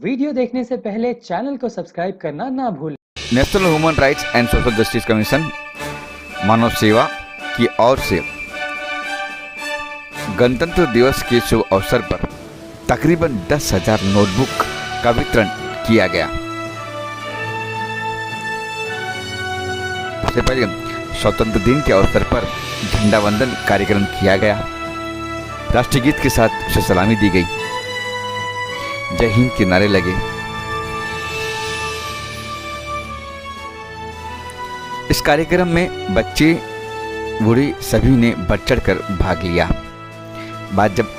Video देखने से पहले चैनल को सब्सक्राइब करना ना भूलें। National human rights and social justice commission मानव सेवा की ओर से गणतंत्र दिवस के शुभ अवसर पर तकरीबन 10,000 नोटबुक का वितरण किया गया। सबसे पहले स्वतंत्र दिन के अवसर पर झंडा वंदन कार्यक्रम किया गया। राष्ट्रीय गीत के साथ उसे सलामी दी गई। जय हिंद के नारे लगे। इस कार्यक्रम में बच्चे बूढ़े सभी ने बढ़ चढ़कर भाग लिया। बात जब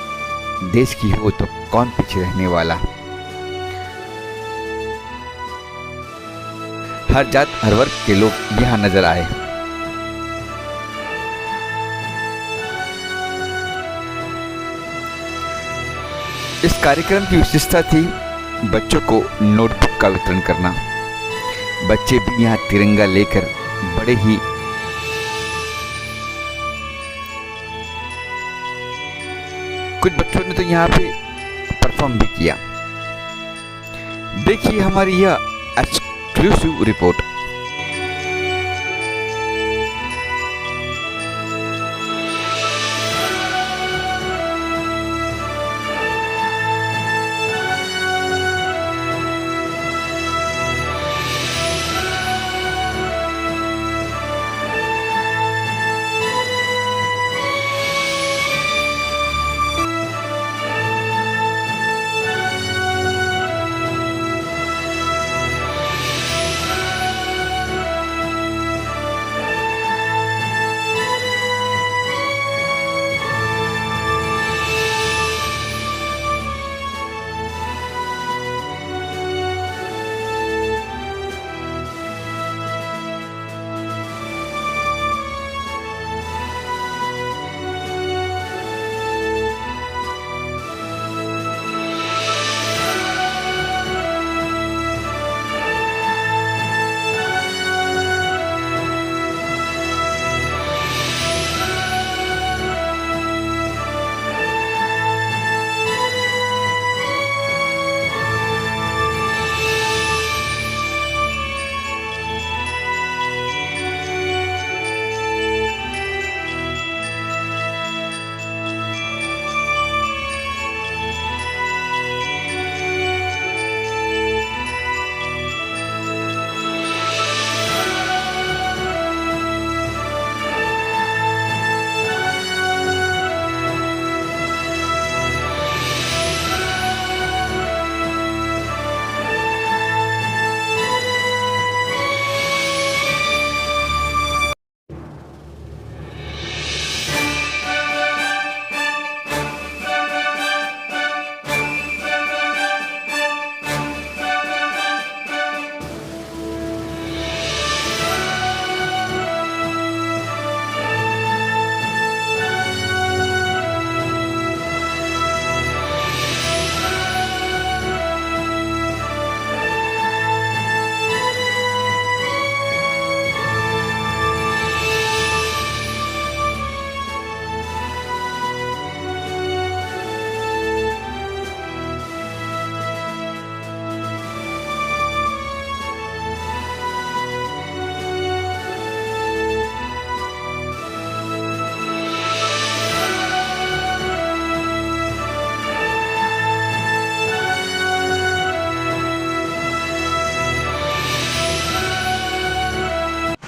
देश की हो तो कौन पीछे रहने वाला। हर जात हर वर्ग के लोग यहाँ नजर आए। इस कार्यक्रम की विशेषता थी बच्चों को नोटबुक का वितरण करना। बच्चे भी यहाँ तिरंगा लेकर बड़े ही कुछ बच्चों ने तो यहाँ पे परफॉर्म भी किया। देखिए हमारी यह एक्सक्लूसिव रिपोर्ट।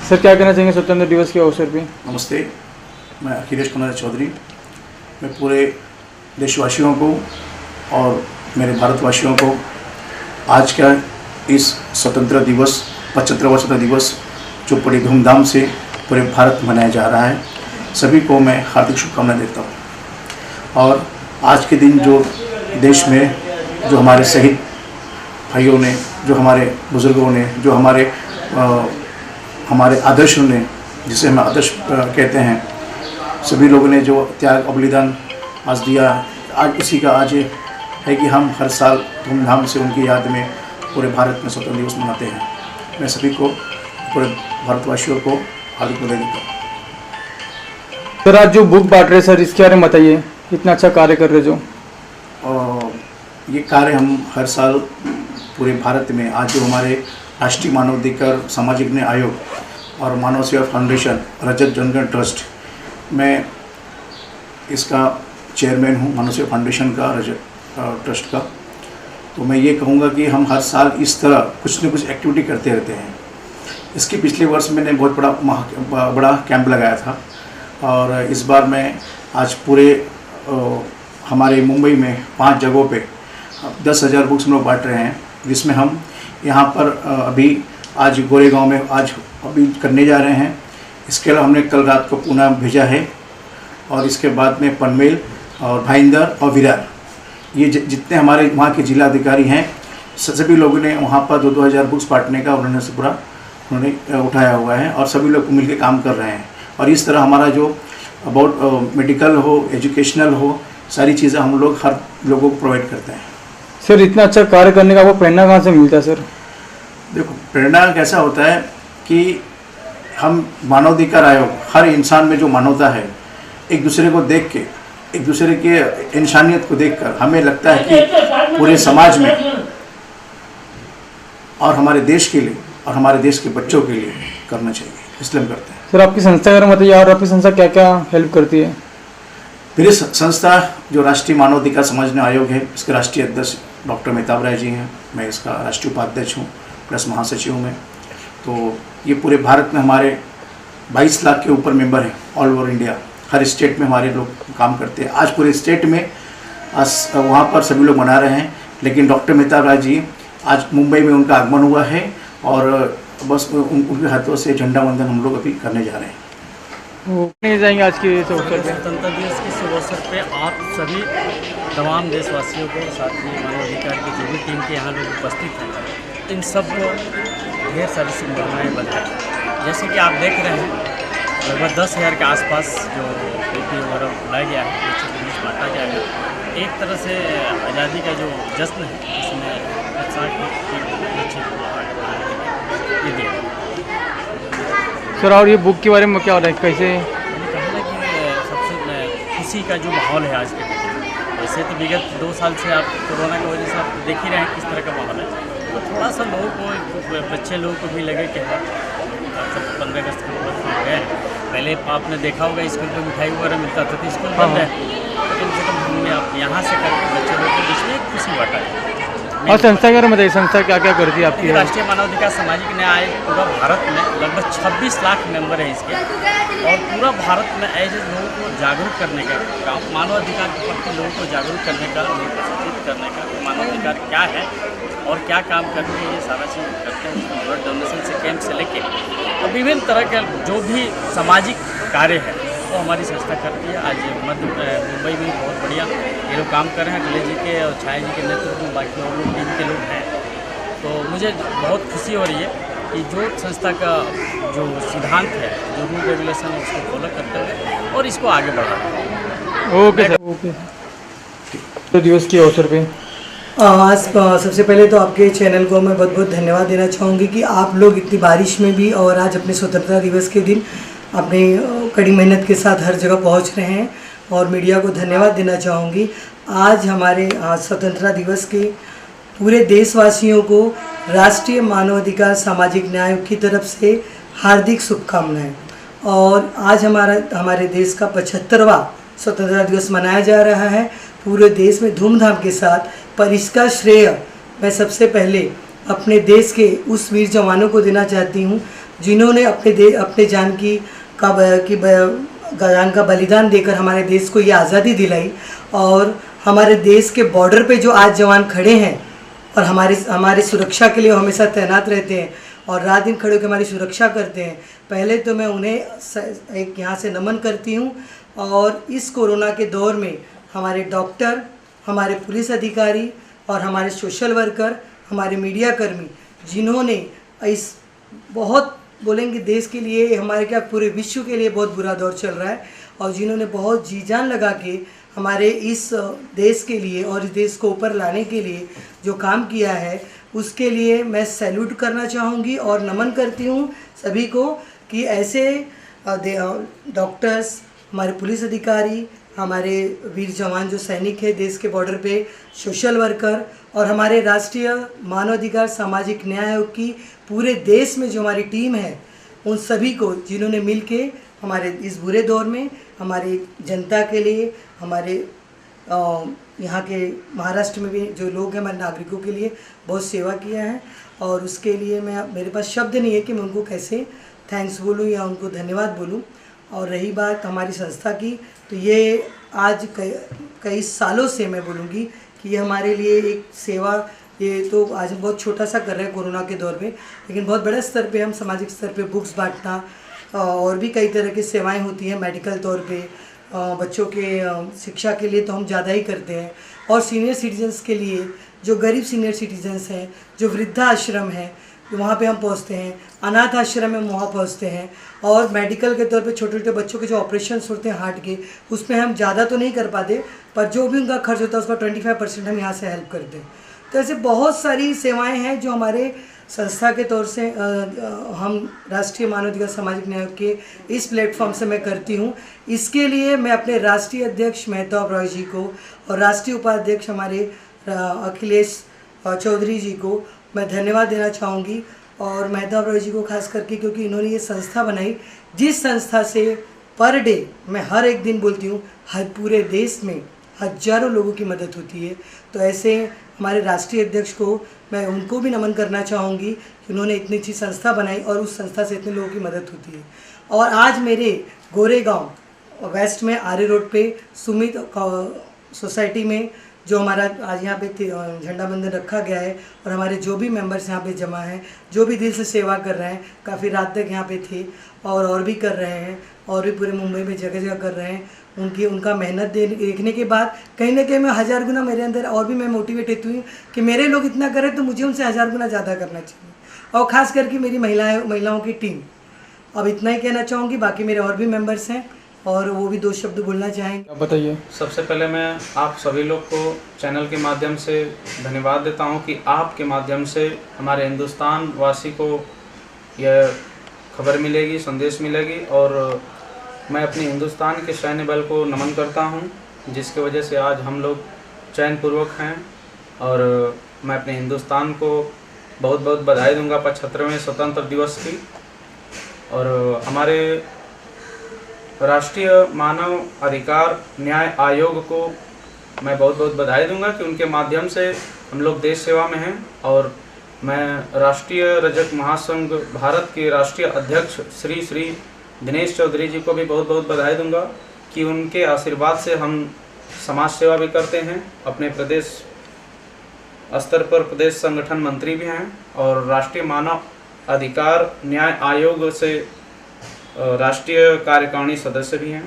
सर क्या कहना चाहेंगे स्वतंत्र दिवस के अवसर पे? नमस्ते, मैं अखिलेश कुमार चौधरी। मैं पूरे देशवासियों को और मेरे भारतवासियों को आज का इस स्वतंत्र दिवस 75वां स्वतंत्र दिवस जो बड़ी धूमधाम से पूरे भारत मनाया जा रहा है, सभी को मैं हार्दिक शुभकामनाएं देता हूँ। और आज के दिन जो देश में जो हमारे शहीद भाइयों ने, जो हमारे बुज़ुर्गों ने, जो हमारे आदर्शों ने, जिसे हम आदर्श कहते हैं, सभी लोगों ने जो त्याग बलिदान आज दिया, आज इसी का आज है कि हम हर साल धूमधाम से उनकी याद में पूरे भारत में स्वतंत्र दिवस मनाते हैं। मैं सभी को, पूरे भारतवासियों को हार्दिक बधाई देता हूँ। सर आज जो बुक बांट रहे सर, इसके बारे में बताइए, इतना अच्छा कार्य कर रहे जो। ये कार्य हम हर साल पूरे भारत में आज जो हमारे राष्ट्रीय मानवाधिकार सामाजिक न्याय आयोग और मानव सेवा फाउंडेशन रजत जनगण ट्रस्ट, मैं इसका चेयरमैन हूँ मानव सेवा फाउंडेशन का, रजत ट्रस्ट का। तो मैं ये कहूँगा कि हम हर साल इस तरह कुछ न कुछ एक्टिविटी करते रहते हैं। इसके पिछले वर्ष मैंने बहुत बड़ा कैंप लगाया था और इस बार मैं आज पूरे हमारे मुंबई में 5 जगहों पे 10,000 बुक्स हम लोग बांट रहे हैं, जिसमें हम यहाँ पर अभी आज गोरेगांव में आज अभी करने जा रहे हैं। इसके अलावा हमने कल रात को पुणे भेजा है और इसके बाद में पनवेल और भाईंदर और विरार, ये जितने हमारे वहाँ के जिला अधिकारी हैं सभी लोगों ने वहाँ पर 2,000 बुक्स बांटने का उन्होंने उठाया हुआ है और सभी लोग मिलकर काम कर रहे हैं। और इस तरह हमारा जो अबाउट मेडिकल हो, एजुकेशनल हो, सारी चीज़ें हम लोग हर लोगों को प्रोवाइड करते हैं। सर, इतना अच्छा कार्य करने का आपको प्रेरणा कहाँ से मिलता है सर? देखो, प्रेरणा कैसा होता है कि हम मानवाधिकार आयोग, हर इंसान में जो मानवता है, एक दूसरे को देख के, एक दूसरे के इंसानियत को देखकर हमें लगता है कि पूरे समाज में और हमारे देश के लिए और हमारे देश के बच्चों के लिए करना चाहिए, इसलिए हम करते हैं। सर, आपकी संस्था के बारे में बताइए और आपकी संस्था क्या क्या हेल्प करती है? मेरी संस्था जो राष्ट्रीय मानवाधिकार समाज न्याय आयोग है, इसके राष्ट्रीय अध्यक्ष डॉक्टर मेहताब राय जी हैं। मैं इसका राष्ट्रीय उपाध्यक्ष हूँ प्लस महासचिव हूँ मैं। तो ये पूरे भारत में हमारे 22 लाख के ऊपर मेंबर हैं ऑल ओवर इंडिया। हर स्टेट में हमारे लोग काम करते हैं। आज पूरे स्टेट में वहाँ पर सभी लोग मना रहे हैं, लेकिन डॉक्टर मेहताब राय जी आज मुंबई में उनका आगमन हुआ है और बस उनके हाथों से झंडा वंदन हम लोग अभी करने जा रहे हैं। नहीं जाएंगे आज के इस अवसर पे? स्वतंत्रता दिवस के शुभ अवसर पे आप सभी तमाम देशवासियों को, साथ ही मानवाधिकार की जो भी टीम के यहाँ लोग उपस्थित हैं, इन सब को ढेर सारी शुभकामनाएँ बधाई। जैसे कि आप देख रहे हैं लगभग 10,000 के आसपास जो पेटी वगैरह बुलाया गया है, कुछ बांटा जाएगा। एक तरह से आज़ादी का जो जश्न है इसमें ये दिया। सर, और ये बुक के बारे में क्या हो रहा है, कैसे? मैंने कहा ना कि सबसे खुशी का जो माहौल है आज के डेट में, वैसे तो विगत 2 साल से आप कोरोना की वजह से आप देख ही रहे हैं किस तरह का माहौल है, तो थोड़ा सा लोगों को, बच्चे लोगों को भी लगे कि हाँ सब 15 अगस्त के बाद खुल गए हैं। पहले आपने देखा होगा स्कूल पर मिठाई वगैरह मिलता था तो स्कूल बंद है, तो कम से कम हमने आप यहाँ से करके बच्चे लोगों के बीच में खुशी बांटा है। और संस्था के बारे में बताइए, संस्था क्या क्या करती है आपकी? राष्ट्रीय मानवाधिकार सामाजिक न्याय आयोग पूरा भारत में लगभग 26 लाख मेंबर हैं इसके, और पूरा भारत में ऐसे लोगों को जागरूक करने का काम, मानवाधिकार के प्रति लोगों को जागरूक करने का, लोगों को सचेत करने का, मानवाधिकार क्या है और क्या काम करते हैं, ये सारा चीज़ करते हैं। ब्लड डोनेशन से कैंप से लेके और विभिन्न तरह के जो भी सामाजिक कार्य है वो हमारी संस्था करती है। आज मुंबई में बहुत बढ़िया ये लोग काम कर रहे हैं, अखिलेश जी के और छाया जी के नेतृत्व में, बाकी और लोग टीम के लोग हैं। तो मुझे बहुत खुशी हो रही है कि जो संस्था का जो सिद्धांत है, जो रूल रेगुलेशन है, उसको फॉलो करते हुए और इसको आगे बढ़ा रहे हैं। Okay sir, okay. तो दिवस के अवसर पे आज सबसे पहले तो आपके चैनल को मैं बहुत बहुत धन्यवाद देना चाहूँगी कि आप लोग इतनी बारिश में भी और आज अपने स्वतंत्रता दिवस के दिन अपनी कड़ी मेहनत के साथ हर जगह पहुँच रहे हैं, और मीडिया को धन्यवाद देना चाहूँगी। आज हमारे स्वतंत्रता दिवस के पूरे देशवासियों को राष्ट्रीय मानवाधिकार सामाजिक न्याय की तरफ से हार्दिक शुभकामनाएँ। और आज हमारे देश का 75वां स्वतंत्रता दिवस मनाया जा रहा है पूरे देश में धूमधाम के साथ। पर इसका श्रेय मैं सबसे पहले अपने देश के उस वीर जवानों को देना चाहती हूँ जिन्होंने अपने जान का बलिदान देकर हमारे देश को ये आज़ादी दिलाई। और हमारे देश के बॉर्डर पे जो आज जवान खड़े हैं और हमारे सुरक्षा के लिए हमेशा तैनात रहते हैं और रात दिन खड़े होकर हमारी सुरक्षा करते हैं, पहले तो मैं उन्हें एक यहाँ से नमन करती हूँ। और इस कोरोना के दौर में हमारे डॉक्टर, हमारे पुलिस अधिकारी और हमारे सोशल वर्कर, हमारे मीडिया कर्मी, जिन्होंने इस बहुत बोलेंगे देश के लिए, हमारे क्या पूरे विश्व के लिए बहुत बुरा दौर चल रहा है, और जिन्होंने बहुत जी जान लगा के हमारे इस देश के लिए और इस देश को ऊपर लाने के लिए जो काम किया है, उसके लिए मैं सैल्यूट करना चाहूँगी और नमन करती हूँ सभी को कि ऐसे डॉक्टर्स, हमारे पुलिस अधिकारी, हमारे वीर जवान जो सैनिक है देश के बॉर्डर पे, सोशल वर्कर और हमारे राष्ट्रीय मानवाधिकार सामाजिक न्याय आयोग की पूरे देश में जो हमारी टीम है, उन सभी को जिन्होंने मिलके हमारे इस बुरे दौर में हमारी जनता के लिए, हमारे यहाँ के महाराष्ट्र में भी जो लोग हैं हमारे नागरिकों के लिए बहुत सेवा किया है। और उसके लिए मेरे पास शब्द नहीं है कि मैं उनको कैसे थैंक्स बोलूँ या उनको धन्यवाद बोलूँ। और रही बात हमारी संस्था की, तो ये आज कई सालों से मैं बोलूँगी कि ये हमारे लिए एक सेवा, ये तो आज हम बहुत छोटा सा कर रहे हैं कोरोना के दौर में, लेकिन बहुत बड़े स्तर पे हम सामाजिक स्तर पे बुक्स बांटना और भी कई तरह की सेवाएं होती हैं। मेडिकल तौर पे बच्चों के शिक्षा के लिए तो हम ज़्यादा ही करते हैं, और सीनियर सिटीजन्स के लिए जो गरीब सीनियर सिटीजन्स हैं, जो वृद्धाश्रम है वहाँ पे हम पहुँचते हैं, अनाथ आश्रम में वहाँ पहुँचते हैं, और मेडिकल के तौर पे छोटे छोटे बच्चों के जो ऑपरेशंस होते हैं हार्ट के, उसमें हम ज़्यादा तो नहीं कर पाते, पर जो भी उनका खर्च होता है उसका 25% हम यहाँ से हेल्प करते हैं। तो ऐसे बहुत सारी सेवाएं हैं जो हमारे संस्था के तौर से हम राष्ट्रीय मानवाधिकार सामाजिक न्याय के इस प्लेटफॉर्म से मैं करती हूँ। इसके लिए मैं अपने राष्ट्रीय अध्यक्ष मेहताब रॉय जी को और राष्ट्रीय उपाध्यक्ष हमारे अखिलेश चौधरी जी को मैं धन्यवाद देना चाहूँगी, और मेहताब रॉय जी को खास करके क्योंकि इन्होंने ये संस्था बनाई, जिस संस्था से पर डे मैं हर एक दिन बोलती हूँ हर पूरे देश में हजारों लोगों की मदद होती है। तो ऐसे हमारे राष्ट्रीय अध्यक्ष को मैं उनको भी नमन करना चाहूँगी कि उन्होंने इतनी अच्छी संस्था बनाई और उस संस्था से इतने लोगों की मदद होती है। और आज मेरे गोरेगांव वेस्ट में आर्य रोड पे सुमित सोसाइटी में जो हमारा आज यहाँ पे झंडा बंधन रखा गया है, और हमारे जो भी मेंबर्स यहाँ पे जमा हैं, जो भी दिल से सेवा कर रहे हैं, काफ़ी रात तक यहाँ पे थे और भी कर रहे हैं, और भी पूरे मुंबई में जगह जगह कर रहे हैं, उनका मेहनत देखने के बाद कहीं ना कहीं मैं 1000 गुना मेरे अंदर और भी मैं मोटिवेटेड हुई कि मेरे लोग इतना करें तो मुझे उनसे 1000 गुना ज़्यादा करना चाहिए। और ख़ास करके मेरी महिलाओं की टीम। अब इतना ही कहना चाहूँगी, बाकी मेरे और भी मेंबर्स हैं और वो भी 2 शब्द बोलना चाहेंगे। आप बताइए। सबसे पहले मैं आप सभी लोग को चैनल के माध्यम से धन्यवाद देता हूं कि आपके माध्यम से हमारे हिंदुस्तान वासी को यह खबर मिलेगी, संदेश मिलेगी, और मैं अपने हिंदुस्तान के सैन्य बल को नमन करता हूं, जिसकी वजह से आज हम लोग चैनपूर्वक हैं। और मैं अपने हिंदुस्तान को बहुत बहुत बधाई दूंगा 75वें स्वतंत्र दिवस की। और हमारे राष्ट्रीय मानव अधिकार न्याय आयोग को मैं बहुत बहुत बधाई दूंगा कि उनके माध्यम से हम लोग देश सेवा में हैं। और मैं राष्ट्रीय रजक महासंघ भारत के राष्ट्रीय अध्यक्ष श्री दिनेश चौधरी जी को भी बहुत बहुत बधाई दूंगा कि उनके आशीर्वाद से हम समाज सेवा भी करते हैं। अपने प्रदेश स्तर पर प्रदेश संगठन मंत्री भी हैं और राष्ट्रीय मानव अधिकार न्याय आयोग से राष्ट्रीय कार्यकारिणी सदस्य भी हैं।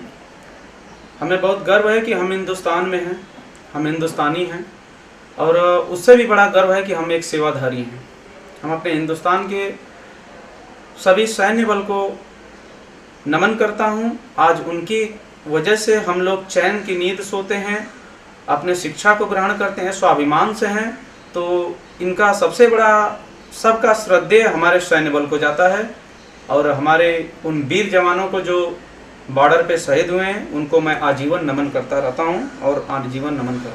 हमें बहुत गर्व है कि हम हिंदुस्तान में हैं, हम हिंदुस्तानी हैं, और उससे भी बड़ा गर्व है कि हम एक सेवाधारी हैं। हम अपने हिंदुस्तान के सभी सैन्य बल को नमन करता हूं। आज उनकी वजह से हम लोग चैन की नींद सोते हैं, अपने शिक्षा को ग्रहण करते हैं, स्वाभिमान से हैं। तो इनका सबसे बड़ा सबका श्रद्धेय हमारे सैन्य बल को जाता है। और हमारे उन वीर जवानों को जो बॉर्डर पे शहीद हुए हैं, उनको मैं आजीवन नमन करता रहता हूं और आजीवन नमन करता